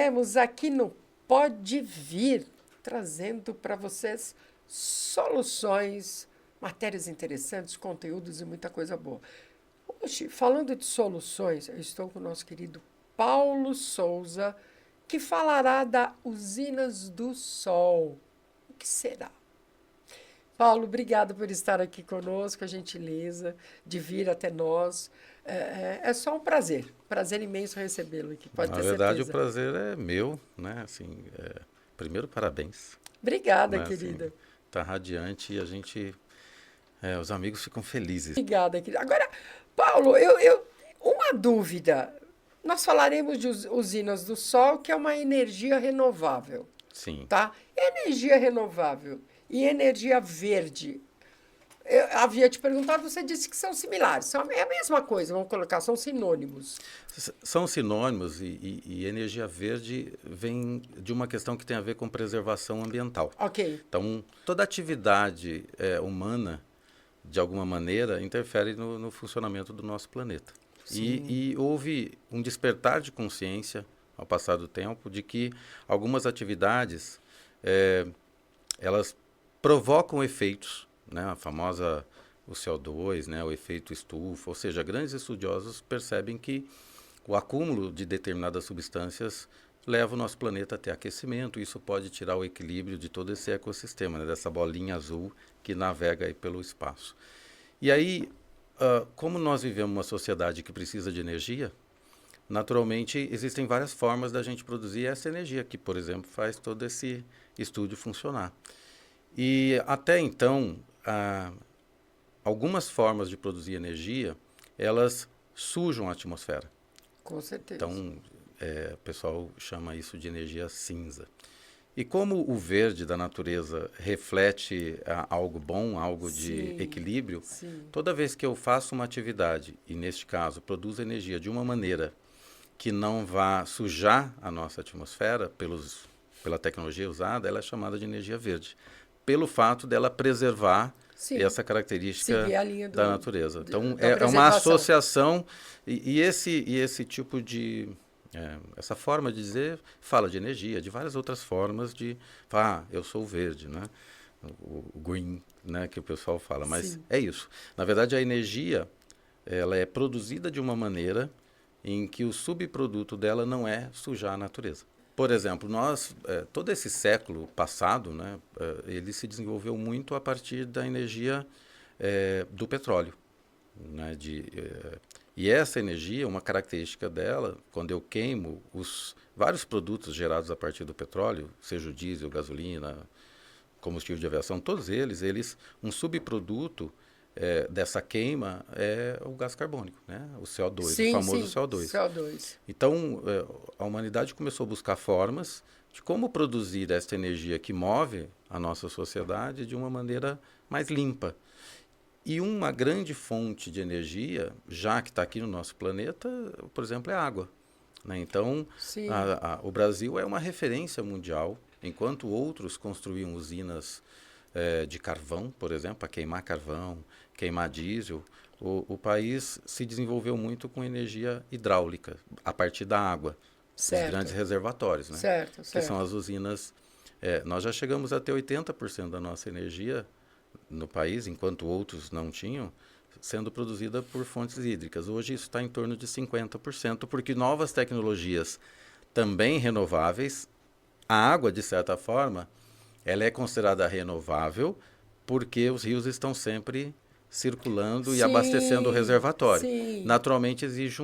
Viemos aqui no Pode Vir, trazendo para vocês soluções, matérias interessantes, conteúdos e muita coisa boa. Hoje, falando de soluções, eu estou com o nosso querido Paulo Souza, que falará da Usinas do Sol. O que será? Paulo, obrigado por estar aqui conosco, a gentileza de vir até nós. É só um prazer imenso recebê-lo aqui, pode Na ter verdade, o certeza. prazer é meu, né? Assim, primeiro, parabéns, Obrigada, né? Assim, querida. tá radiante e a gente, os amigos ficam felizes. Obrigada, querida. Agora, Paulo, uma dúvida. Nós falaremos de usinas do sol, que é uma energia renovável, Sim, tá? Energia renovável e energia verde. Eu havia te perguntado, você disse que são similares. É a mesma coisa, vamos colocar, são sinônimos. são sinônimos e energia verde vem de uma questão que tem a ver com preservação ambiental. Ok. Então, toda atividade humana, de alguma maneira, interfere no funcionamento do nosso planeta. Sim. E houve um despertar de consciência, ao passar do tempo, de que algumas atividades, elas provocam efeitos, né? A famosa o CO2, né? O efeito estufa, ou seja, grandes estudiosos percebem que o acúmulo de determinadas substâncias leva o nosso planeta até aquecimento, e isso pode tirar o equilíbrio de todo esse ecossistema, né? Dessa bolinha azul que navega aí pelo espaço. E aí, como nós vivemos uma sociedade que precisa de energia, naturalmente existem várias formas da gente produzir essa energia, que, por exemplo, faz todo esse estúdio funcionar. E até então, algumas formas de produzir energia, elas sujam a atmosfera. Com certeza. Então, o pessoal chama isso de energia cinza. E como o verde da natureza reflete algo bom, algo de Sim, equilíbrio, sim. toda vez que eu faço uma atividade, e neste caso produzo energia de uma maneira que não vá sujar a nossa atmosfera pela tecnologia usada, ela é chamada de energia verde, pelo fato dela preservar Sim. essa característica Seguir a linha da natureza. Então, da é uma preservação. associação, e esse tipo de... essa forma de dizer fala de energia, de várias outras formas de falar, eu sou verde, né? O green, né, que o pessoal fala, mas Sim. é isso. Na verdade, a energia, ela é produzida de uma maneira em que o subproduto dela não é sujar a natureza. Por exemplo, todo esse século passado, né, ele se desenvolveu muito a partir da energia do petróleo, né, e essa energia, uma característica dela, quando eu queimo os vários produtos gerados a partir do petróleo, seja o diesel, gasolina, combustível de aviação, todos eles, um subproduto dessa queima é o gás carbônico, né? O CO2, o Sim, famoso sim. CO2. CO2. Então, a humanidade começou a buscar formas de como produzir esta energia que move a nossa sociedade de uma maneira mais limpa. E uma grande fonte de energia, já que está aqui no nosso planeta, por exemplo, é a água, né? Então, Sim. o Brasil é uma referência mundial, enquanto outros construíam usinas de carvão, por exemplo, para queimar carvão, queimar diesel, o país se desenvolveu muito com energia hidráulica, a partir da água, os grandes Certo. reservatórios, né? Certo, Que são certo. as usinas. Nós já chegamos a ter 80% da nossa energia no país, enquanto outros não tinham, sendo produzida por fontes hídricas. Hoje isso está em torno de 50%, porque novas tecnologias também renováveis, a água, de certa forma, ela é considerada renovável porque os rios estão sempre circulando e abastecendo o Sim, reservatório. sim, Naturalmente exige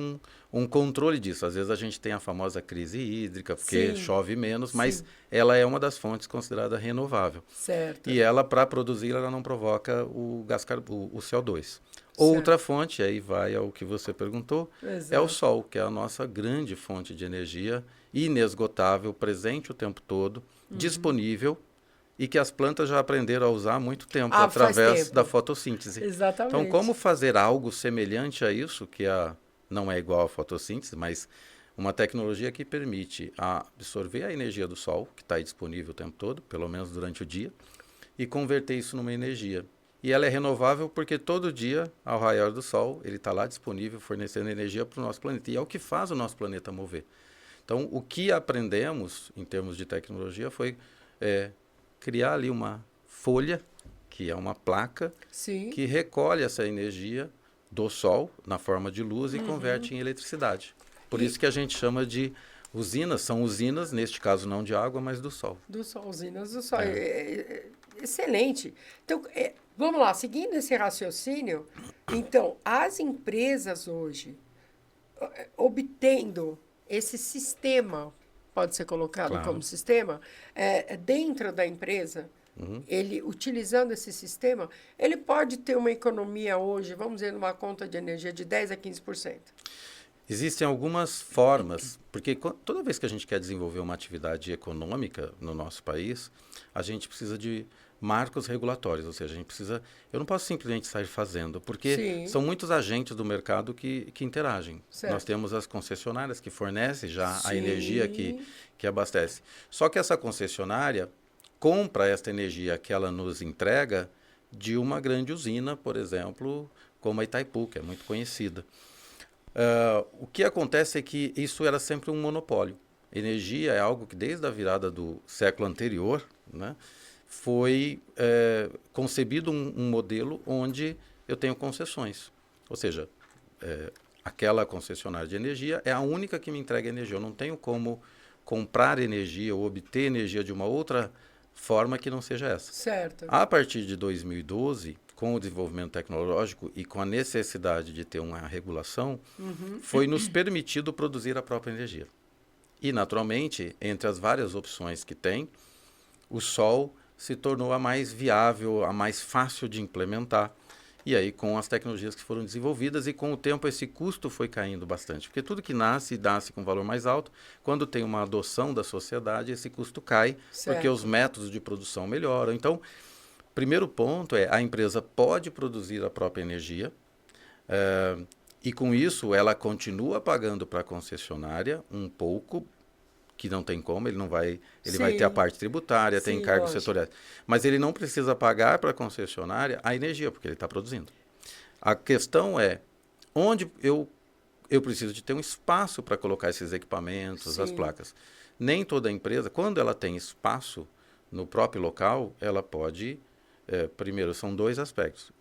um controle disso. Às vezes a gente tem a famosa crise hídrica, porque sim, chove menos, mas sim. ela é uma das fontes considerada renovável. Certo, E ela, para produzir, ela não provoca o CO2. Outra certo. fonte, aí vai ao que você perguntou, é o Exato. sol, que é a nossa grande fonte de energia, inesgotável, presente o tempo todo, disponível, e que as plantas já aprenderam a usar há muito tempo, Ah, faz através da tempo. fotossíntese. Então, como Exatamente. fazer algo semelhante a isso, não é igual à fotossíntese, mas uma tecnologia que permite absorver a energia do sol, que está disponível o tempo todo, pelo menos durante o dia, e converter isso numa energia. E ela é renovável porque todo dia, ao raiar do sol, ele está lá disponível, fornecendo energia para o nosso planeta. E é o que faz o nosso planeta mover. Então, o que aprendemos em termos de tecnologia foi criar ali uma folha, que é uma placa, Sim. que recolhe essa energia do sol na forma de luz e converte em eletricidade. Por isso que a gente chama de usinas, são usinas, neste caso não de água, mas do sol. Do sol, usinas do sol. Excelente. Então, vamos lá, seguindo esse raciocínio, então, as empresas hoje, obtendo esse sistema, pode ser colocado Claro. como sistema, dentro da empresa, ele, utilizando esse sistema, ele pode ter uma economia hoje, vamos dizer, numa conta de energia de 10% a 15%. Existem algumas formas, porque toda vez que a gente quer desenvolver uma atividade econômica no nosso país, a gente precisa de marcos regulatórios, ou seja, a gente precisa... Eu não posso simplesmente sair fazendo, porque Sim. são muitos agentes do mercado que interagem. Certo. Nós temos as concessionárias que fornecem já a Sim. energia que abastece. Só que essa concessionária compra esta energia que ela nos entrega de uma grande usina, por exemplo, como a Itaipu, que é muito conhecida. O que acontece é que isso era sempre um monopólio. Energia é algo que desde a virada do século anterior, né, foi concebido um modelo onde eu tenho concessões. Ou seja, aquela concessionária de energia é a única que me entrega energia. Eu não tenho como comprar energia ou obter energia de uma outra forma que não seja essa. Certo. A partir de 2012, com o desenvolvimento tecnológico e com a necessidade de ter uma regulação, foi nos permitido produzir a própria energia. E, naturalmente, entre as várias opções que tem, o sol se tornou a mais viável, a mais fácil de implementar. E aí, com as tecnologias que foram desenvolvidas, e com o tempo esse custo foi caindo bastante. Porque tudo que nasce com valor mais alto, quando tem uma adoção da sociedade, esse custo cai, Certo. porque os métodos de produção melhoram. Então, primeiro ponto é, a empresa pode produzir a própria energia, e com isso ela continua pagando para a concessionária um pouco, que não tem como, ele vai ter a parte tributária, Sim, tem encargos lógico. setoriais, mas ele não precisa pagar para a concessionária a energia, porque ele está produzindo. A questão é, onde eu preciso de ter um espaço para colocar esses equipamentos, as Sim. placas. Nem toda empresa, quando ela tem espaço no próprio local, ela pode... primeiro, são dois aspectos.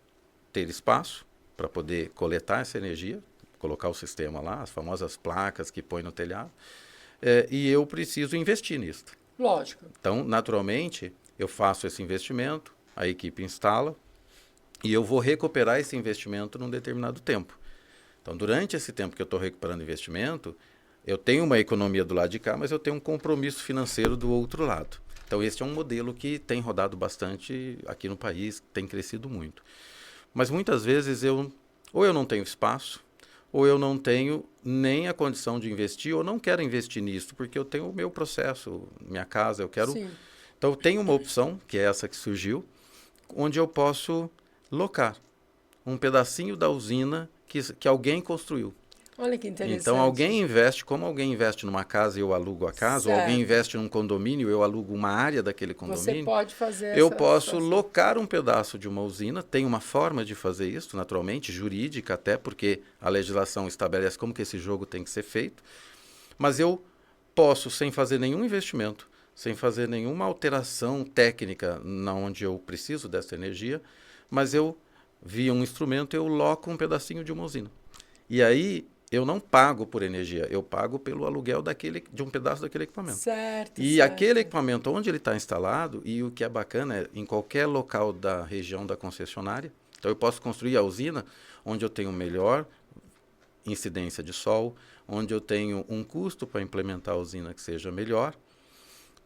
Ter espaço para poder coletar essa energia, colocar o sistema lá, as famosas placas que põe no telhado, e eu preciso investir nisso. Lógico. Então, naturalmente, eu faço esse investimento, a equipe instala, e eu vou recuperar esse investimento num determinado tempo. Então, durante esse tempo que eu estou recuperando investimento, eu tenho uma economia do lado de cá, mas eu tenho um compromisso financeiro do outro lado. Então, esse é um modelo que tem rodado bastante aqui no país, tem crescido muito. Mas muitas vezes ou eu não tenho espaço, ou eu não tenho nem a condição de investir, ou não quero investir nisso, porque eu tenho o meu processo, minha casa, eu quero... Sim. Então, tem uma opção, que é essa que surgiu, onde eu posso locar um pedacinho da usina que alguém construiu. Olha que interessante. Então, alguém investe, como alguém investe numa casa e eu alugo a casa, ou Certo. alguém investe num condomínio e eu alugo uma área daquele Você condomínio, pode fazer eu essa posso situação. locar um pedaço de uma usina, tem uma forma de fazer isso, naturalmente, jurídica até, porque a legislação estabelece como que esse jogo tem que ser feito, mas eu posso, sem fazer nenhum investimento, sem fazer nenhuma alteração técnica na onde eu preciso dessa energia, mas eu, via um instrumento, eu loco um pedacinho de uma usina. E aí, eu não pago por energia, eu pago pelo aluguel de um pedaço daquele equipamento. Certo, E certo. aquele equipamento, onde ele está instalado, e o que é bacana é em qualquer local da região da concessionária, então eu posso construir a usina onde eu tenho melhor incidência de sol, onde eu tenho um custo para implementar a usina que seja melhor,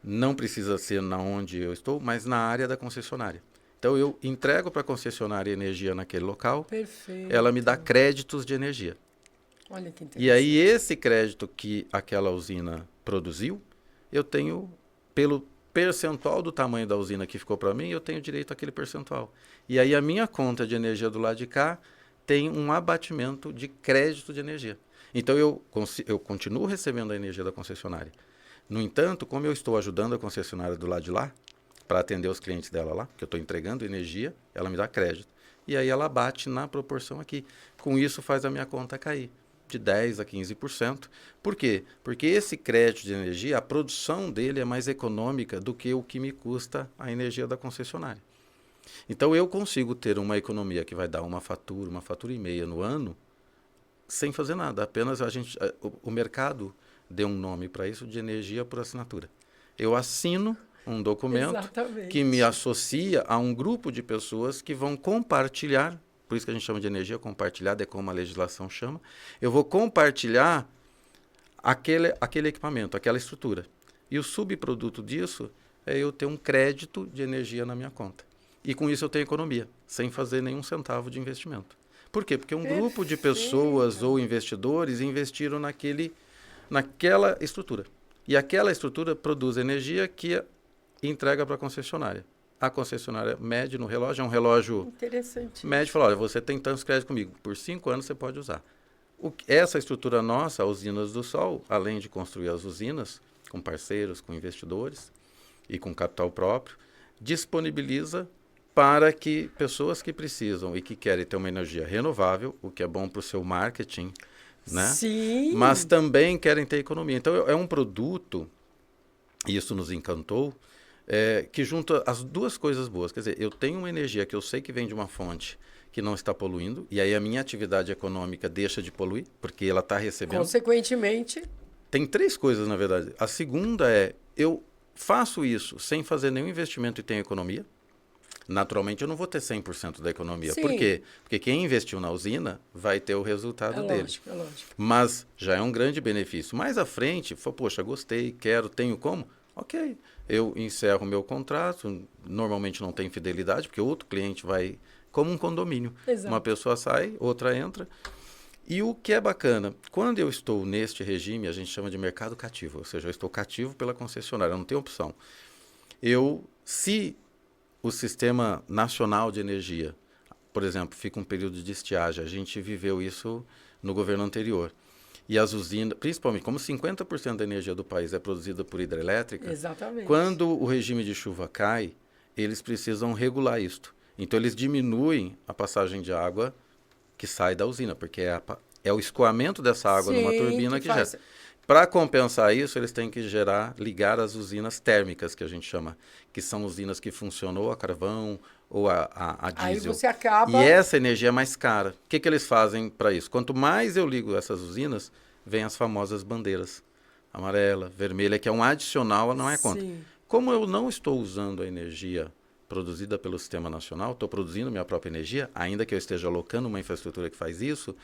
não precisa ser na onde eu estou, mas na área da concessionária. Então eu entrego para a concessionária energia naquele local, Perfeito. ela me dá créditos de energia. Olha que interessante. E aí esse crédito que aquela usina produziu, eu tenho, pelo percentual do tamanho da usina que ficou para mim, eu tenho direito àquele percentual. E aí a minha conta de energia do lado de cá tem um abatimento de crédito de energia. Então eu continuo recebendo a energia da concessionária. No entanto, como eu estou ajudando a concessionária do lado de lá, para atender os clientes dela lá, que eu estou entregando energia, ela me dá crédito. E aí ela bate na proporção aqui. Com isso faz a minha conta cair. de 10% a 15%. Por quê? Porque esse crédito de energia, a produção dele é mais econômica do que o que me custa a energia da concessionária. Então, eu consigo ter uma economia que vai dar uma fatura e meia no ano, sem fazer nada. Apenas o mercado deu um nome para isso de energia por assinatura. Eu assino um documento Exatamente. que me associa a um grupo de pessoas que vão compartilhar, por isso que a gente chama de energia compartilhada, é como a legislação chama. Eu vou compartilhar aquele equipamento, aquela estrutura. E o subproduto disso é eu ter um crédito de energia na minha conta. E com isso eu tenho economia, sem fazer nenhum centavo de investimento. Por quê? Porque um grupo de pessoas ou investidores investiram naquela estrutura. E aquela estrutura produz energia que entrega para a concessionária. A concessionária mede no relógio, é um relógio mede e fala, olha, você tem tantos créditos comigo, por 5 anos você pode usar. Essa estrutura nossa, a Usinas do Sol, além de construir as usinas, com parceiros, com investidores e com capital próprio, disponibiliza para que pessoas que precisam e que querem ter uma energia renovável, o que é bom para o seu marketing, né? Sim. Mas também querem ter economia. Então, é um produto, e isso nos encantou, que junta as duas coisas boas. Quer dizer, eu tenho uma energia que eu sei que vem de uma fonte que não está poluindo, e aí a minha atividade econômica deixa de poluir, porque ela está recebendo. Consequentemente... Tem 3 coisas, na verdade. A segunda eu faço isso sem fazer nenhum investimento e tenho economia. Naturalmente, eu não vou ter 100% da economia. Sim. Por quê? Porque quem investiu na usina vai ter o resultado dele. Lógico, é lógico. Mas já é um grande benefício. Mais à frente, poxa, gostei, quero, tenho como? Ok, eu encerro o meu contrato, normalmente não tem fidelidade, porque outro cliente vai, como um condomínio. Exato. Uma pessoa sai, outra entra. E o que é bacana, quando eu estou neste regime, a gente chama de mercado cativo, ou seja, eu estou cativo pela concessionária, eu não tenho opção. Se o Sistema Nacional de Energia, por exemplo, fica um período de estiagem, a gente viveu isso no governo anterior. E as usinas, principalmente, como 50% da energia do país é produzida por hidrelétrica, exatamente, quando o regime de chuva cai, eles precisam regular isto. Então, eles diminuem a passagem de água que sai da usina, porque é o escoamento dessa água numa turbina que gera. Para compensar isso, eles têm que ligar as usinas térmicas, que a gente chama, que são usinas que funcionam ou a carvão ou a diesel. Aí você acaba... E essa energia é mais cara. O que eles fazem para isso? Quanto mais eu ligo essas usinas, vem as famosas bandeiras. Amarela, vermelha, que é um adicional, não é conta. Sim. Como eu não estou usando a energia produzida pelo Sistema Nacional, estou produzindo minha própria energia, ainda que eu esteja alocando uma infraestrutura que faz isso,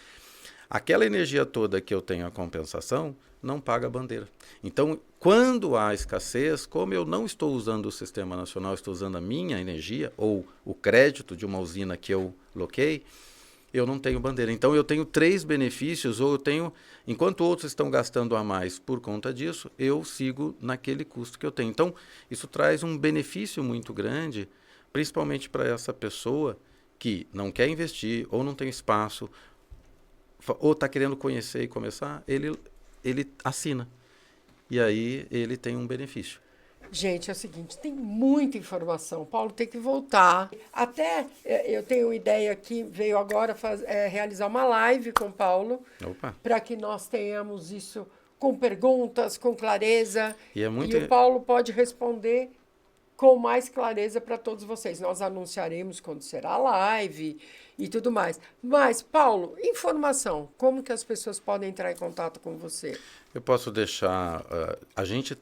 aquela energia toda que eu tenho a compensação, não paga a bandeira. Então, quando há escassez, como eu não estou usando o Sistema Nacional, estou usando a minha energia, ou o crédito de uma usina que eu loquei, eu não tenho bandeira. Então, eu tenho 3 benefícios, ou eu tenho, enquanto outros estão gastando a mais por conta disso, eu sigo naquele custo que eu tenho. Então, isso traz um benefício muito grande, principalmente para essa pessoa que não quer investir, ou não tem espaço, ou está querendo conhecer e começar, ele assina. E aí ele tem um benefício. Gente, é o seguinte, tem muita informação. Paulo tem que voltar. Até eu tenho uma ideia aqui, veio agora realizar uma live com o Paulo, para que nós tenhamos isso com perguntas, com clareza. E o Paulo pode responder com mais clareza para todos vocês. Nós anunciaremos quando será a live e tudo mais. Mas, Paulo, informação. Como que as pessoas podem entrar em contato com você? Eu posso deixar... a gente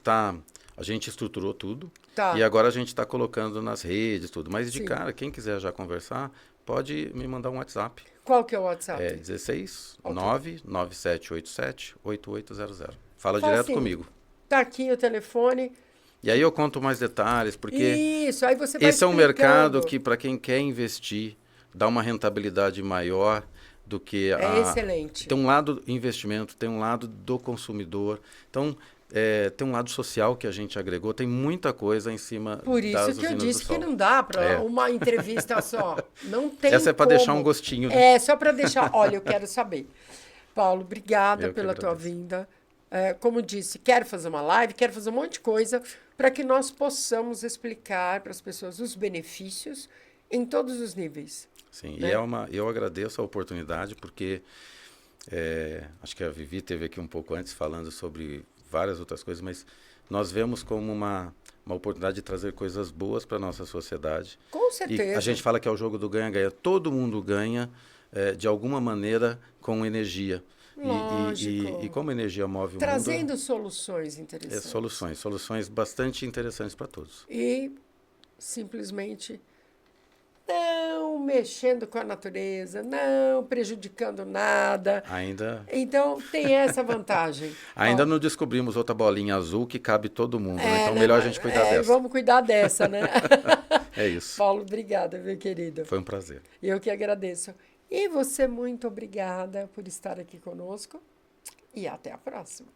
estruturou tudo. Tá. E agora a gente está colocando nas redes, tudo. Mas de cara, quem quiser já conversar, pode me mandar um WhatsApp. Qual que é o WhatsApp? É 16 99787 8800. Fala direto comigo. Tá aqui o telefone. E aí eu conto mais detalhes, porque isso, aí você vai esse é um mercado que, para quem quer investir, dá uma rentabilidade maior do que excelente. Tem um lado investimento, tem um lado do consumidor, então tem um lado social que a gente agregou, tem muita coisa em cima das usinas do Sol. Por isso que eu disse que não dá para uma entrevista só. Não tem Essa é para deixar um gostinho. Né? É, só para deixar. Olha, eu quero saber. Paulo, obrigada pela tua vinda. Como disse, quero fazer uma live, quero fazer um monte de coisa para que nós possamos explicar para as pessoas os benefícios em todos os níveis. Sim, né? E eu agradeço a oportunidade, porque Acho que a Vivi teve aqui um pouco antes falando sobre várias outras coisas, mas nós vemos como uma oportunidade de trazer coisas boas para a nossa sociedade. Com certeza. E a gente fala que é o jogo do ganha-ganha. Todo mundo ganha, de alguma maneira, com energia. Lógico. E como a energia move o Trazendo mundo... soluções interessantes. Soluções bastante interessantes para todos. E simplesmente não mexendo com a natureza, não prejudicando nada. Então, tem essa vantagem. Ainda não descobrimos outra bolinha azul que cabe todo mundo, né? Então, melhor a gente cuidar dessa. Vamos cuidar dessa, né? É isso. Paulo, obrigada, meu querido. Foi um prazer. Eu que agradeço. E você, muito obrigada por estar aqui conosco. E até a próxima.